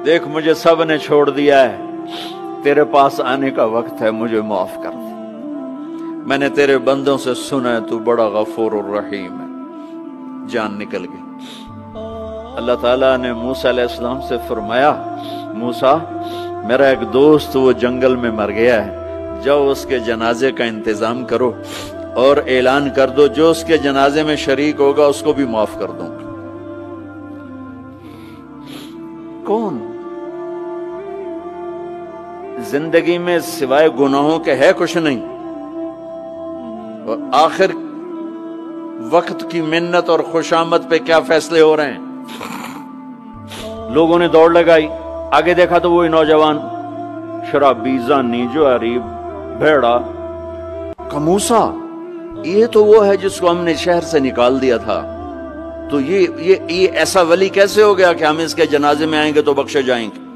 देख मुझे सब ने छोड़ दिया है, तेरे पास आने का वक्त है, मुझे माफ कर दे। मैंने तेरे बंदों से सुना है तू बड़ा गफूर और रहीम है। जान निकल गई। अल्लाह ताला ने मूसा अलैहिस्सलाम से फरमाया, मूसा मेरा एक दोस्त वो जंगल में मर गया है, जाओ उसके जनाजे का इंतजाम करो और ऐलान कर दो जो उसके जनाजे में शरीक होगा उसको भी माफ कर दूंगा। कौन जिंदगी में सिवाय गुनाहों के है कुछ नहीं, और आखिर वक्त की मिन्नत और खुशामद पे क्या फैसले हो रहे हैं। लोगों ने दौड़ लगाई, आगे देखा तो वही नौजवान शराबी, जानी, जुआरी, भेड़ा। मूसा ये तो वो है जिसको हमने शहर से निकाल दिया था, तो ये ऐसा वली कैसे हो गया कि हम इसके जनाजे में आएंगे तो बख्शे जाएंगे।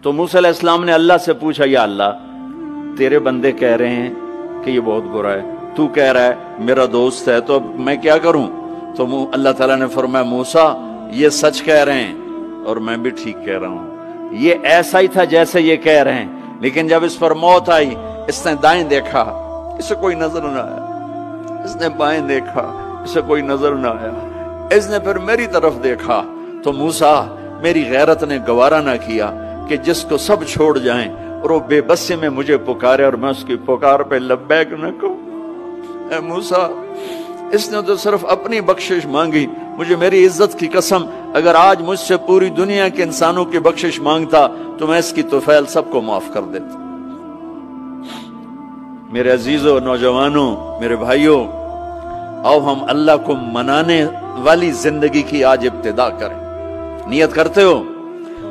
तो मूसा अलैहिस्सलाम ने अल्लाह से पूछा, या अल्लाह तेरे बंदे कह रहे हैं कि ये बहुत बुरा है, तू कह रहा है मेरा दोस्त है, तो अब मैं क्या करूं। तो अल्लाह ताला ने फरमाया, मूसा ये सच कह रहे हैं और मैं भी ठीक कह रहा हूं, ये ऐसा ही था जैसे ये कह रहे हैं, लेकिन जब इस पर मौत आई इसने दाएं देखा, इसे कोई नजर न आया, इसने बाएं देखा, इसे कोई नजर न आया, इसने फिर मेरी तरफ देखा। तो मूसा मेरी गैरत ने गवारा ना किया कि जिसको सब छोड़ जाएं और वो बेबसी में मुझे पुकारे और मैं उसकी पुकार पे लब्बैक न कहूं। ऐ मूसा इसने तो सिर्फ अपनी बख्शिश मांगी, मुझे मेरी इज्जत की कसम अगर आज मुझसे पूरी दुनिया के इंसानों की बख्शिश मांगता तो मैं इसकी तोफैल सबको माफ कर देता। मेरे अजीजों, नौजवानों, मेरे भाइयों, आओ हम अल्लाह को मनाने वाली जिंदगी की आज इब्तिदा करें। नियत करते हो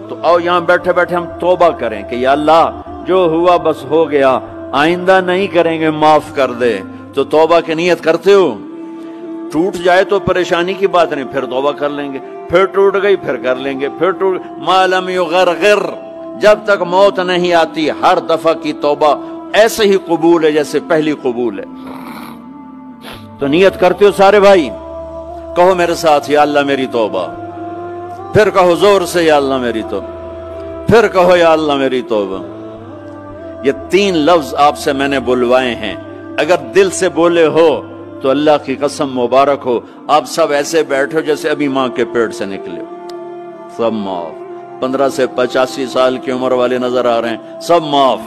तो आओ यहां बैठे बैठे हम तौबा करें कि या अल्लाह जो हुआ बस हो गया, आइंदा नहीं करेंगे, माफ कर दे। तो तौबा की नियत करते हो। टूट जाए तो परेशानी की बात नहीं, फिर तौबा कर लेंगे, फिर टूट गई फिर कर लेंगे, फिर टूट मालम युगरगिर, जब तक मौत नहीं आती हर दफा की तौबा ऐसे ही कबूल है जैसे पहली कबूल है। तो नियत करते हो सारे भाई, कहो मेरे साथ, या अल्लाह मेरी तौबा, फिर कहो जोर से या अल्लाह मेरी तौबा, फिर कहो या अल्लाह मेरी तौबा। ये 3 लफ्ज आपसे मैंने बुलवाए हैं, अगर दिल से बोले हो तो अल्लाह की कसम मुबारक हो, आप सब ऐसे बैठो जैसे अभी मां के पेट से निकले हो। सब माफ। 15 से 85 साल की उम्र वाले नजर आ रहे हैं, सब माफ।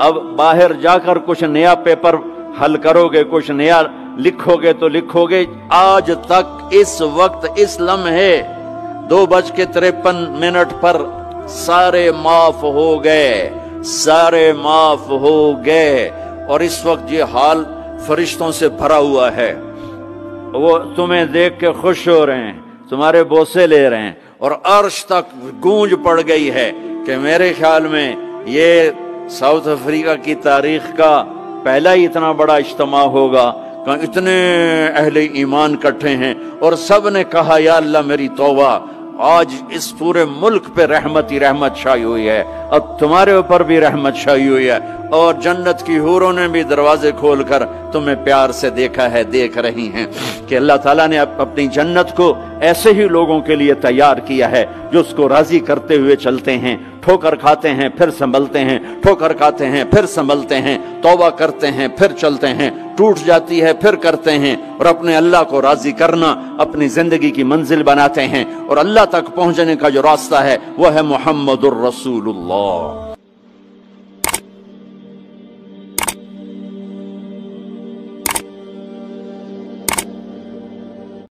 अब बाहर जाकर कुछ नया पेपर हल करोगे, कुछ नया लिखोगे तो लिखोगे आज तक इस वक्त इस लम्हे 2:53 पर सारे माफ हो गए, सारे माफ हो गए। और इस वक्त ये हाल फरिश्तों से भरा हुआ है, वो तुम्हें देख के खुश हो रहे हैं, तुम्हारे बोसे ले रहे हैं, और अर्श तक गूंज पड़ गई है कि मेरे ख्याल में ये साउथ अफ्रीका की तारीख का पहला ही इतना बड़ा इज्तिमा होगा, इतने अहले ईमान इकट्ठे हैं और सब ने कहा या अल्लाह मेरी तौबा। आज इस पूरे मुल्क पे रहमत ही रहमत छाई हुई है, अब तुम्हारे ऊपर भी रहमत छाई हुई है, और जन्नत की हूरों ने भी दरवाजे खोलकर तुम्हें प्यार से देखा है, देख रही हैं कि अल्लाह ताला ने अपनी जन्नत को ऐसे ही लोगों के लिए तैयार किया है जो उसको राजी करते हुए चलते हैं, ठोकर खाते हैं फिर संभलते हैं, ठोकर खाते हैं फिर संभलते हैं, तौबा करते हैं फिर चलते हैं, टूट जाती है फिर करते हैं, और अपने अल्लाह को राजी करना अपनी जिंदगी की मंजिल बनाते हैं। और अल्लाह तक पहुंचने का जो रास्ता है वो है मुहम्मदुर रसूलुल्लाह।